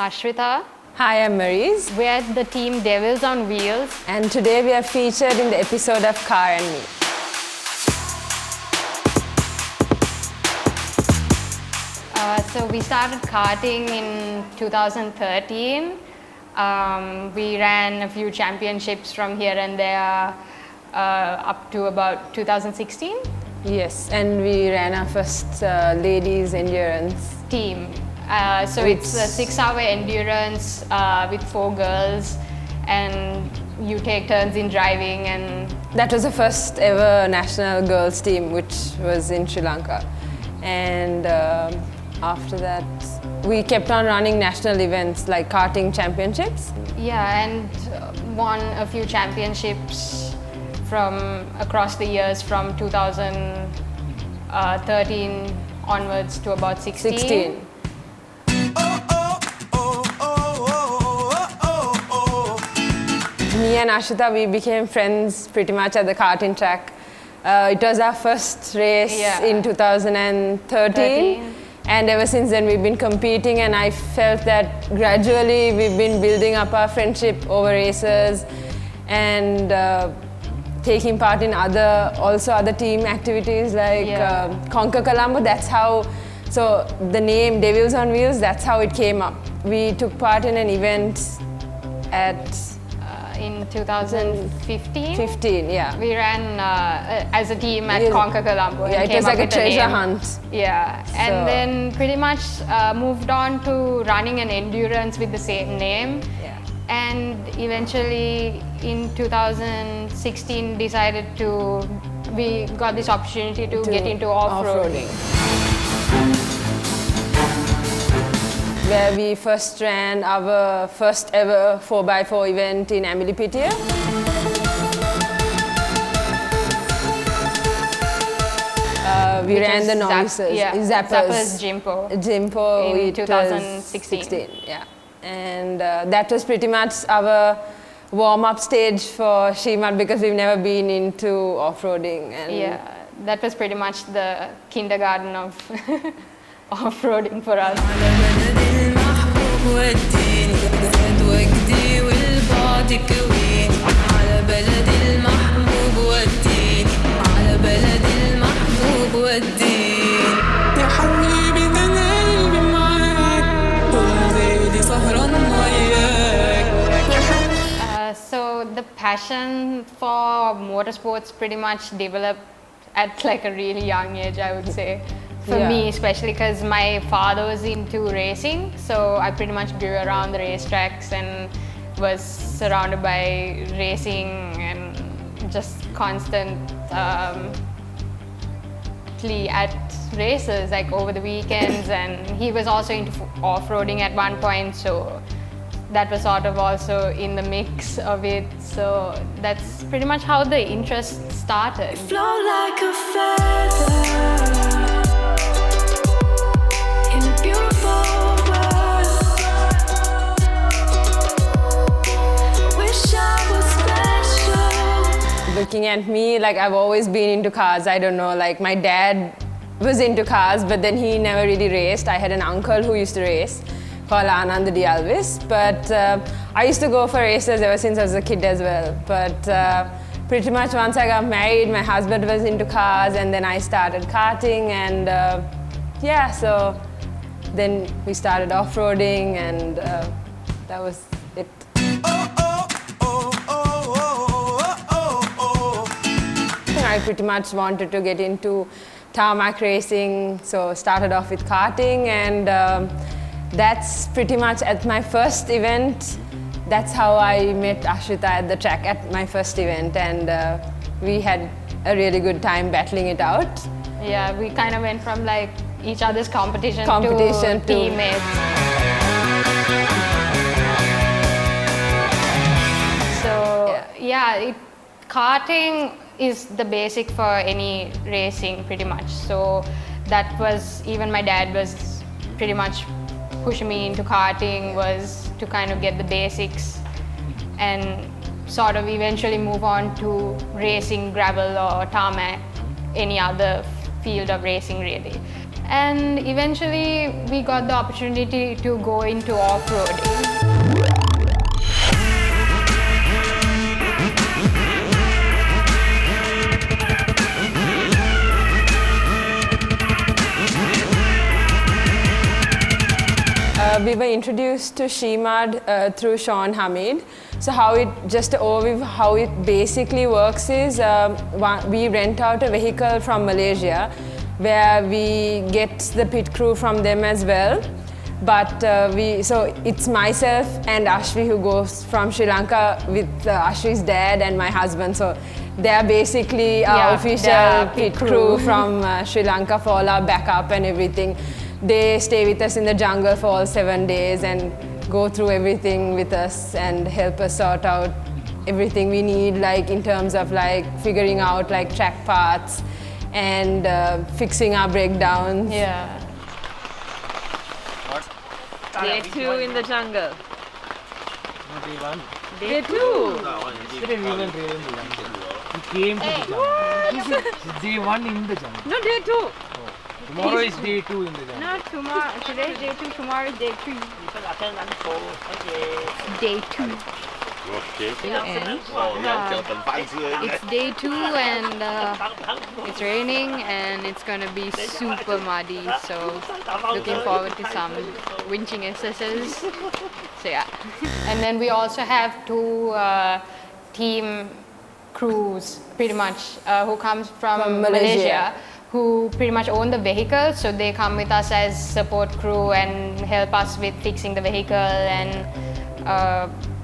Ashrita. Hi, I'm Maurice. We're the team Devils on Wheels. And today we are featured in the episode of Car and Me. So we started karting in 2013. We ran a few championships from here and there up to about 2016. Yes, and we ran our first ladies endurance team. So it's a 6-hour endurance with 4 girls, and you take turns in driving. And that was the first ever national girls team, which was in Sri Lanka. And after that, we kept on running national events like karting championships. Yeah, and won a few championships from across the years from 2013 onwards to about 16. Me and Ashrita, we became friends pretty much at the karting track. It was our first race in 2013. And ever since then we've been competing, and I felt that gradually we've been building up our friendship over races and taking part in other team activities like Conquer Colombo. That's how, so the name Devils on Wheels, that's how it came up. We took part in an event in 2015. We ran as a team at Conquer Colombo. Yeah, it was like a treasure hunt. Yeah, and then pretty much moved on to running an endurance with the same name. Yeah. And eventually in 2016 we got this opportunity to get into off-roading. Where we first ran our first ever 4x4 event in Amilipitia. We ran the novices, Zappers Jimpo in 2016. Yeah. And that was pretty much our warm-up stage for Shrimad, because we've never been into off-roading. Yeah, that was pretty much the kindergarten of off-roading for us. So the passion for motorsports pretty much developed at like a really young age, I would say. For me, especially because my father was into racing, so I pretty much grew around the racetracks and was surrounded by racing and just constantly at races, like over the weekends. And he was also into off-roading at one point, so that was sort of also in the mix of it. So that's pretty much how the interest started. Flow like a feather. Looking at me, like I've always been into cars. I don't know, like my dad was into cars, but then he never really raced. I had an uncle who used to race called Anand Dialvis, but I used to go for races ever since I was a kid as well. But pretty much once I got married, my husband was into cars, and then I started karting, and so then we started off-roading, and that was it. I pretty much wanted to get into tarmac racing, so started off with karting, and that's pretty much at my first event. That's how I met Ashrita at the track at my first event, and we had a really good time battling it out. Yeah, we kind of went from like each other's competition to teammates. So karting is the basic for any racing pretty much. So that was, even my dad was pretty much pushing me into karting, was to kind of get the basics and sort of eventually move on to racing gravel or tarmac, any other field of racing really. And eventually we got the opportunity to go into off-roading. We were introduced to Shimad through Sean Hamid. So how it, just an overview, how it basically works is we rent out a vehicle from Malaysia where we get the pit crew from them as well. But so it's myself and Ashvi who goes from Sri Lanka with Ashvi's dad and my husband. So they're basically our official pit crew from Sri Lanka for all our backup and everything. They stay with us in the jungle for all 7 days and go through everything with us and help us sort out everything we need, like in terms of like figuring out like track parts and fixing our breakdowns. Yeah. Day 2 in the jungle. No, day 1. Day 2. Yesterday we went really in the jungle. We came to the jungle. It's day 1 in the jungle. No, day 2. Tomorrow is day 2 in the jungle. No, tomorrow. Today is day 2. Tomorrow is day 3. Day 2. And, it's day 2 and it's raining and it's gonna be super muddy. So looking forward to some winching exercises. So yeah. And then we also have 2 team crews, pretty much, who comes from Malaysia, who pretty much own the vehicle. So they come with us as support crew and help us with fixing the vehicle and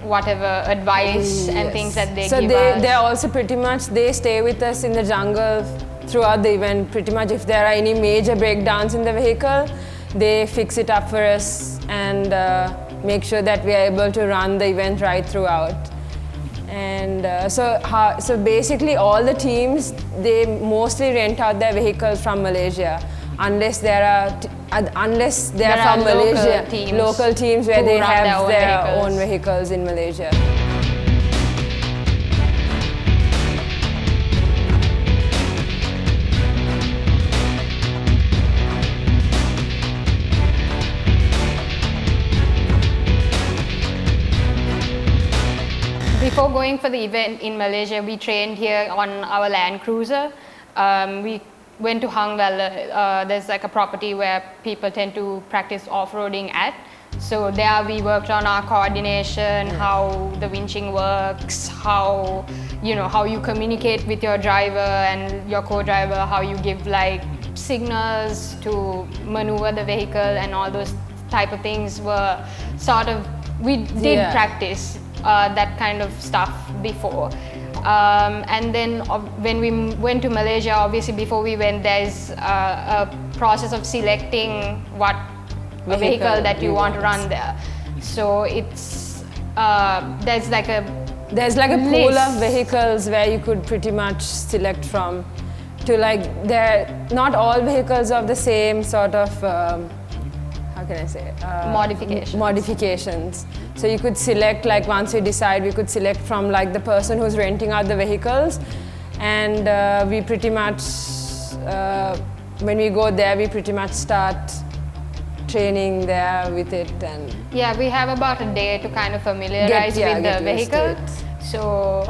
whatever advice and things that they give us. So they're also pretty much, they stay with us in the jungle throughout the event. Pretty much if there are any major breakdowns in the vehicle, they fix it up for us and make sure that we are able to run the event right throughout. And so basically all the teams, they mostly rent out their vehicles from Malaysia, unless there are from Malaysia, local teams where they have their own vehicles in Malaysia. Before going for the event in Malaysia, we trained here on our Land Cruiser. We went to Hang Vella. There's like a property where people tend to practice off-roading at. So there we worked on our coordination, how the winching works, how you communicate with your driver and your co-driver, how you give like signals to maneuver the vehicle, and all those type of things were sort of, we did practice that kind of stuff before. And then when we went to Malaysia, obviously before we went, there's a process of selecting what vehicle that you want to run there. So it's there's like a pool of vehicles where you could pretty much select from. Not all vehicles of the same sort of how can I say modifications. So you could select, like once we decide, we could select from like the person who's renting out the vehicles, and we pretty much when we go there, we pretty much start training there with it. And yeah, we have about a day to kind of familiarize with the vehicle. So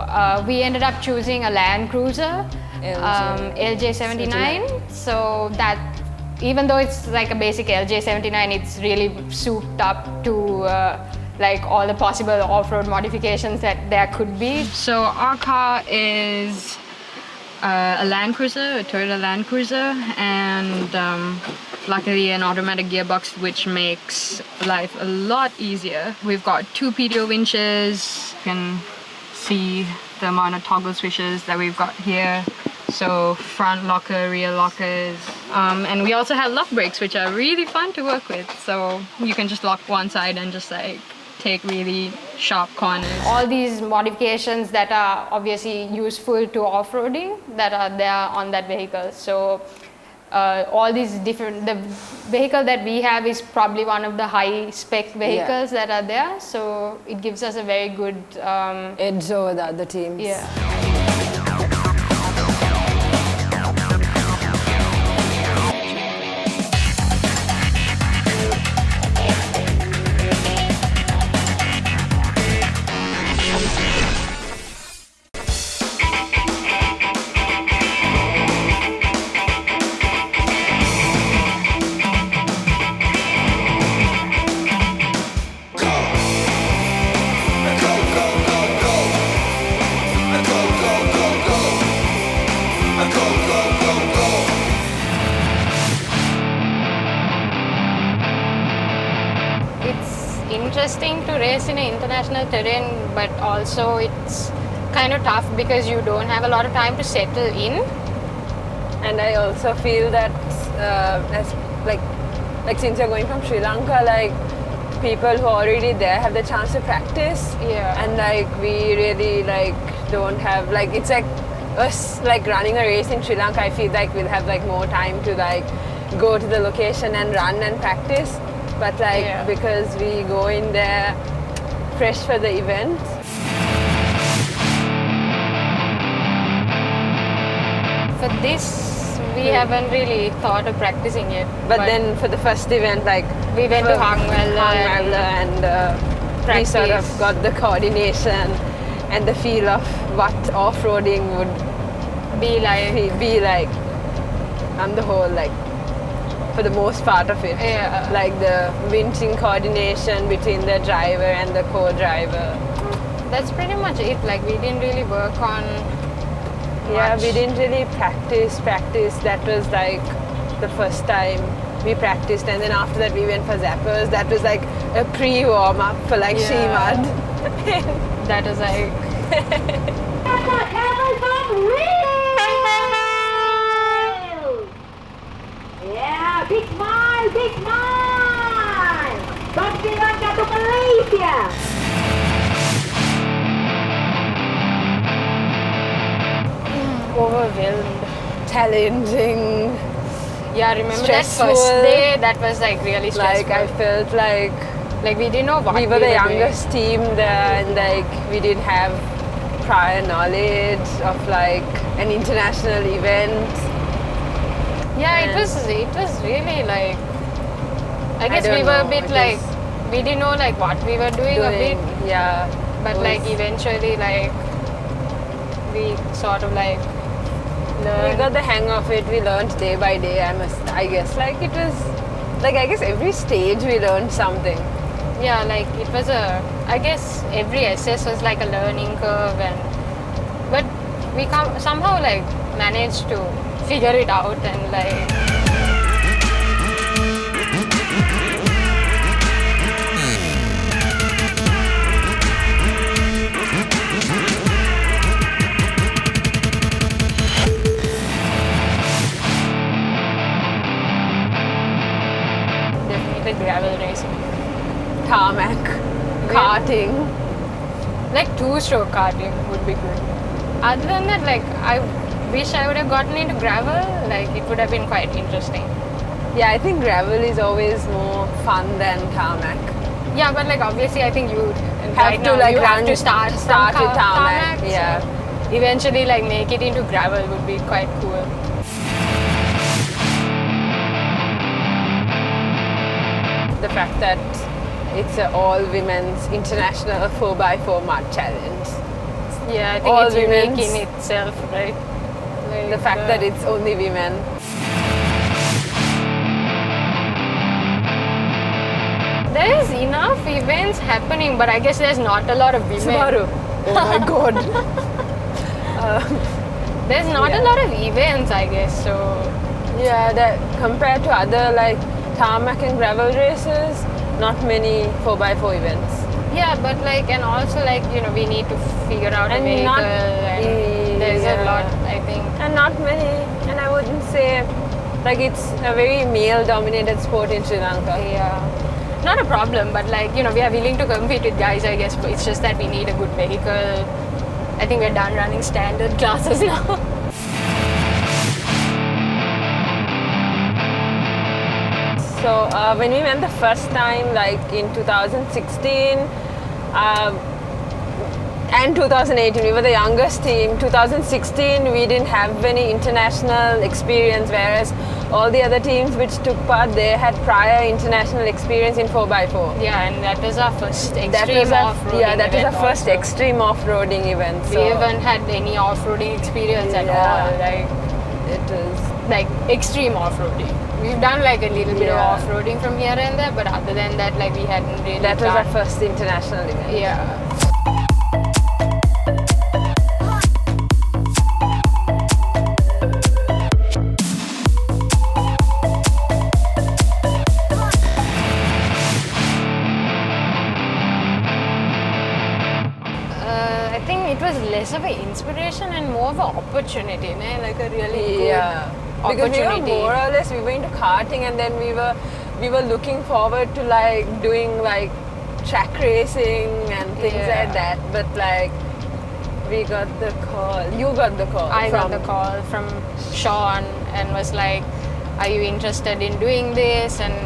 we ended up choosing a Land Cruiser, LJ79. So that, even though it's like a basic LJ79, it's really souped up to like all the possible off-road modifications that there could be. So our car is a Land Cruiser, a Toyota Land Cruiser, and luckily an automatic gearbox, which makes life a lot easier. We've got 2 PTO winches. You can see the amount of toggle switches that we've got here. So front locker, rear lockers, and we also have lock brakes, which are really fun to work with. So you can just lock one side and just like take really sharp corners. All these modifications that are obviously useful to off-roading that are there on that vehicle. So all these different, the vehicle that we have is probably one of the high spec vehicles that are there. So it gives us a very good edge over the other teams. Yeah. to race in an international terrain, but also it's kind of tough because you don't have a lot of time to settle in. And I also feel that as like since you're going from Sri Lanka, like people who are already there have the chance to practice. Yeah. And like we really like don't have like it's like us like running a race in Sri Lanka. I feel like we'll have like more time to like go to the location and run and practice. But like Yeah. because we go in there fresh for the event. For this, we haven't really thought of practicing yet. But then for the first event, like we went to Hangwella and we sort of practice. got the coordination and the feel of what off-roading would be like, be like on the whole, like for the most part of it. Yeah. Like the winching coordination between the driver and the co-driver. that's pretty much it. Like we didn't really work on Yeah, much. we didn't really practice. That was like the first time we practiced, and then after that we went for zappers. That was like a pre-warm up for like Yeah. Shimad. That was like, Yeah, big smile, big smile. From Sri Lanka to Malaysia. overwhelmed. Challenging. Yeah, remember Stressful. that first day? That was like really stressful. Like I felt like Like we didn't know what we were the doing. youngest team there, and like we didn't have prior knowledge of like an international event. Yeah, And- it was really like, I guess don't we were a know, bit it like, was we didn't know like what we were doing a bit, yeah. but it like was- eventually like we sort of like we learned. got the hang of it. We learned day by day. I guess like it was like I guess every stage we learned something. Yeah, like it was I guess every SS was like a learning curve, and but we somehow like managed to figure it out and like. Definitely gravel racing. Tarmac, karting. Like two-stroke karting would be good. Other than that, like I wish I would have gotten into gravel. Like it would have been quite interesting. Yeah, I think gravel is always more fun than tarmac. Yeah, but like obviously, I think you Have right to now, like you run, have to start with from tarmac. so Yeah. eventually, like make it into gravel would be quite cool. The fact that it's an all women's international 4x4 mud challenge. Yeah, I think All it's unique women's. in itself, right? Like, The fact that it's only women. there is enough events happening, but I guess there's not a lot of women. Subaru. Oh my god. There's not a lot of events, I guess. So Yeah, that compared to other like tarmac and gravel races, not many 4x4 events. yeah, but like, and also like, you know, we need to figure out a And vehicle, not- and there's a yeah. lot, I think. And not many, and I wouldn't say like it's a very male dominated sport in Sri Lanka. Yeah, not a problem, but like, you know, we are willing to compete with guys, I guess, but it's just that we need a good vehicle. I think we're done running standard classes now. So when we went the first time, like in 2016 and 2018, we were the youngest team. 2016, we didn't have any international experience, whereas all the other teams which took part, they had prior international experience in 4x4. Yeah, and that was our first extreme That was our, off-roading yeah, that was our event first also. extreme off-roading event. We So haven't had any off-roading experience at Yeah. all, it was. like extreme off-roading. We've done like a little bit of Yeah. off-roading from here and there, but other than that, like we hadn't really That was done. our first international event. Yeah. think it was less of an inspiration and more of an opportunity, like a really good because we were opportunity. more or less we were into karting, and then we were looking forward to like doing like track racing and things like that. But like we got the call. You got the call. I got the call from Sean and was like, "Are you interested in doing this?" And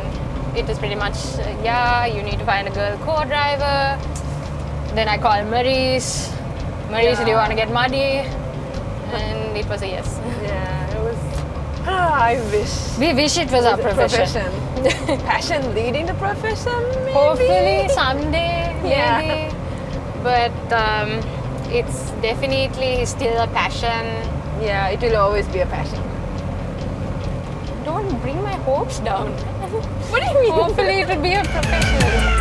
it was pretty much, yeah, you need to find a girl co-driver. Then I called Maurice. Maurice, do you want to get muddy? And it was a yes. Yeah, it was. I wish. We wish it was our profession. Passion leading to profession. Maybe? Hopefully someday, Yeah. maybe. But it's definitely still a passion. Yeah, it will always be a passion. Don't bring my hopes down. What do you mean? Hopefully it will be a profession.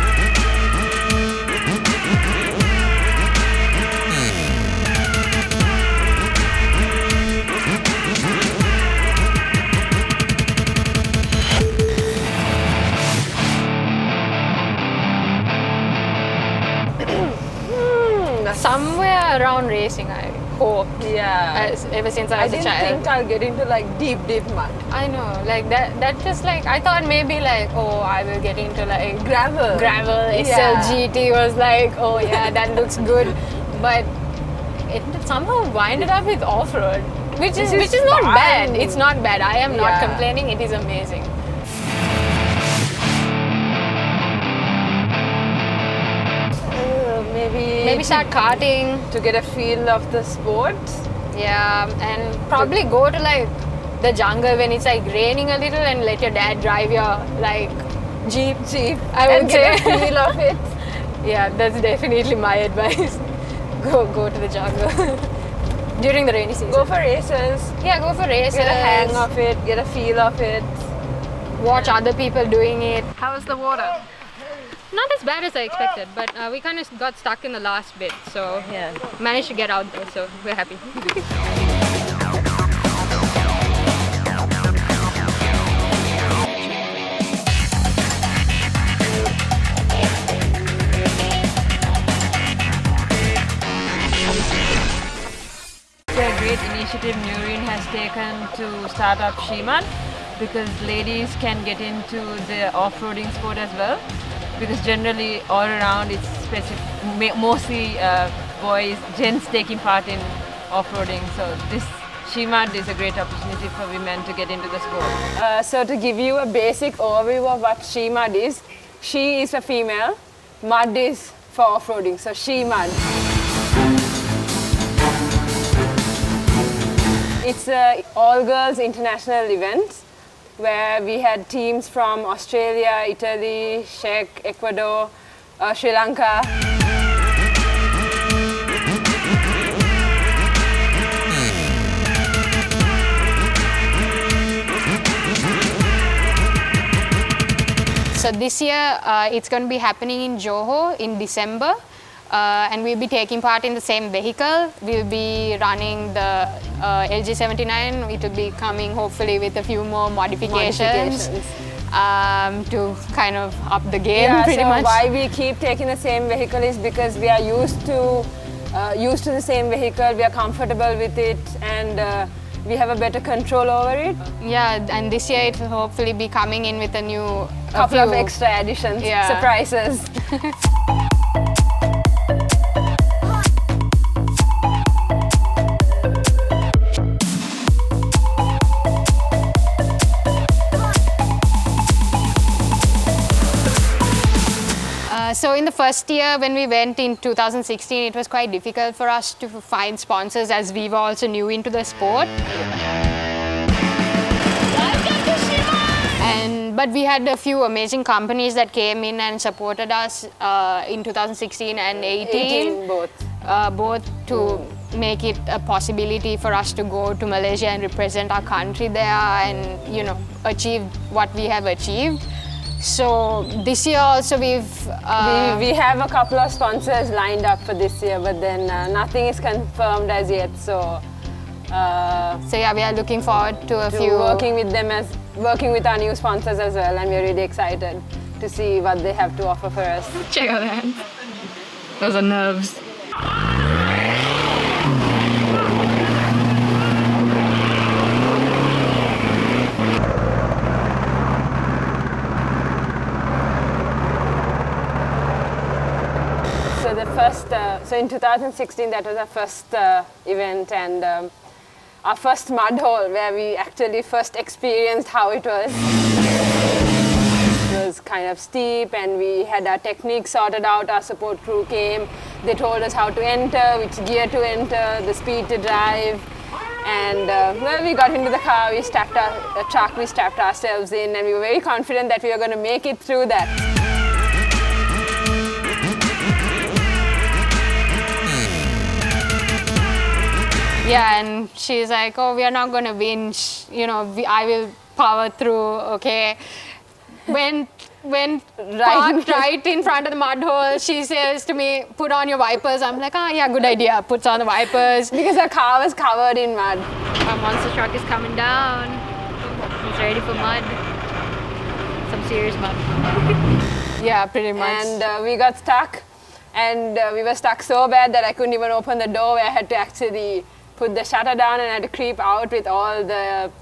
Somewhere around racing, I hope. Yeah. Ever since I was a didn't child. think I'll get into like deep mud. I know, like that just like, I thought maybe like, oh, I will get into like Gravel. SLGT was like, oh yeah, that looks good. But it somehow winded up with off-road, which is not fun. bad. It's not bad. I am not Yeah. complaining. It is amazing. Maybe start karting. to get a feel of the sport. Yeah, and probably go to like the jungle when it's like raining a little and let your dad drive your like Jeep. I and would get say. a feel of it. Yeah, that's definitely my advice. Go to the jungle during the rainy season. Go for races. Yeah, go for races. Get a hang of it. Get a feel of it. Watch other people doing it. How was the water? Not as bad as I expected, but we kind of got stuck in the last bit, so Yeah. managed to get out there, so we're happy. It's a great initiative Nurin has taken to start up Shimad, because ladies can get into the off-roading sport as well, because generally all around it's mostly boys, gents taking part in off-roading. So this Shimad is a great opportunity for women to get into the sport. So to give you a basic overview of what Shimad is, she is a female, mud is for off-roading, so Shimad. It's an all-girls international event where we had teams from Australia, Italy, Czech, Ecuador, Sri Lanka. So this year it's going to be happening in Johor in December, and we'll be taking part in the same vehicle. We'll be running the LG79. It will be coming hopefully with a few more modifications. To kind of up the game, pretty so much. Why we keep taking the same vehicle is because we are used to the same vehicle. We are comfortable with it, and we have a better control over it. Yeah, and this year it will hopefully be coming in with a Couple of few- extra additions, Yeah. surprises. So in the first year when we went in 2016, it was quite difficult for us to find sponsors as we were also new into the sport. But we had a few amazing companies that came in and supported us in 2016 and 18. Both to make it a possibility for us to go to Malaysia and represent our country there and, you know, achieve what we have achieved. So this year also we have a couple of sponsors lined up for this year, but then nothing is confirmed as yet. So yeah, we are looking forward to working with our new sponsors as well, and we're really excited to see what they have to offer for us. Check out that. Those are nerves. was the first, so in 2016 that was our first event, and our first mud hole where we actually first experienced how it was. It was kind of steep, and we had our technique sorted out. Our support crew came, they told us how to enter, which gear to enter, the speed to drive. And when we got into the car, we strapped the truck, we strapped ourselves in, and we were very confident that we were going to make it through that. Yeah, and she's like, oh, we are not going to winch, you know, I will power through, okay. When parked right in front of the mud hole, she says to me, put on your wipers. I'm like, yeah, good idea. Puts on the wipers. Because our car was covered in mud. Our monster truck is coming down. It's ready for mud. Some serious mud. Yeah, pretty much. And we got stuck. And we were stuck so bad that I couldn't even open the door. I had to actually put the shutter down and I had to creep out with all the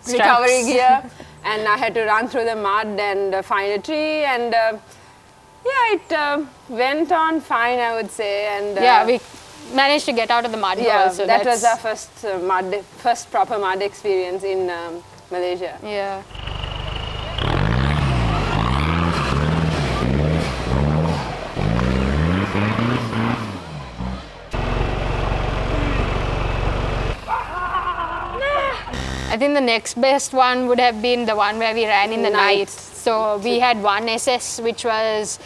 recovery gear. And I had to run through the mud and find a tree, and yeah, it went on fine, I would say. And yeah, we managed to get out of the mud hole. So that was our first proper mud experience in Malaysia. Yeah. I think the next best one would have been the one where we ran in the night. So we had one SS which was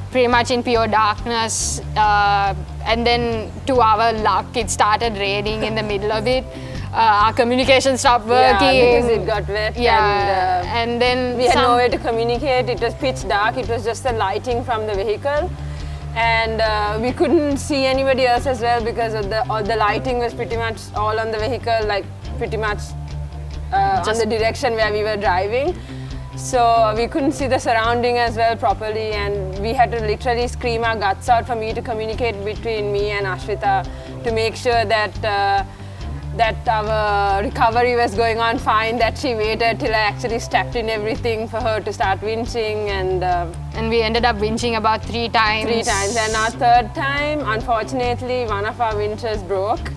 pretty much in pure darkness, and then to our luck it started raining in the middle of it. Our communication stopped working. Yeah, because it got wet. Yeah, and then we had no way to communicate. It was pitch dark. It was just the lighting from the vehicle. And we couldn't see anybody else as well because of the lighting was pretty much all on the vehicle, like pretty much on the direction where we were driving. So we couldn't see the surrounding as well properly, and we had to literally scream our guts out for me to communicate between me and Ashwita to make sure that that our recovery was going on fine, that she waited till I actually strapped in everything for her to start winching, and we ended up winching about 3 times. 3 times, and our 3rd time, unfortunately, one of our winches broke.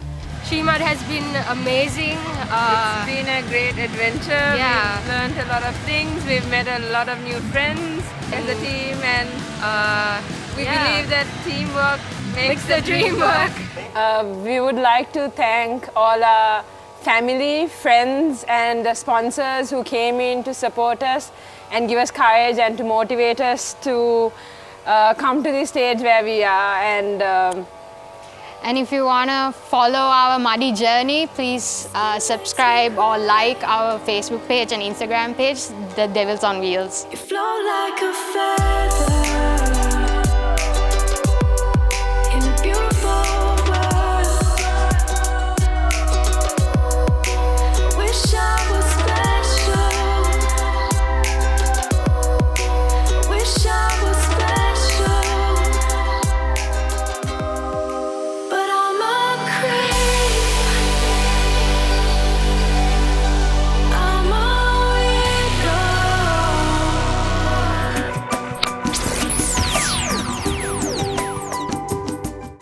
Shimad has been amazing. It's been a great adventure. Yeah. We've learned a lot of things. We've met a lot of new friends as a team, and we believe that teamwork makes the dream work. We would like to thank all our family, friends, and sponsors who came in to support us and give us courage and to motivate us to come to this stage where we are. And if you want to follow our muddy journey, please subscribe or like our Facebook page and Instagram page, The Devils on Wheels. You flow like a feather.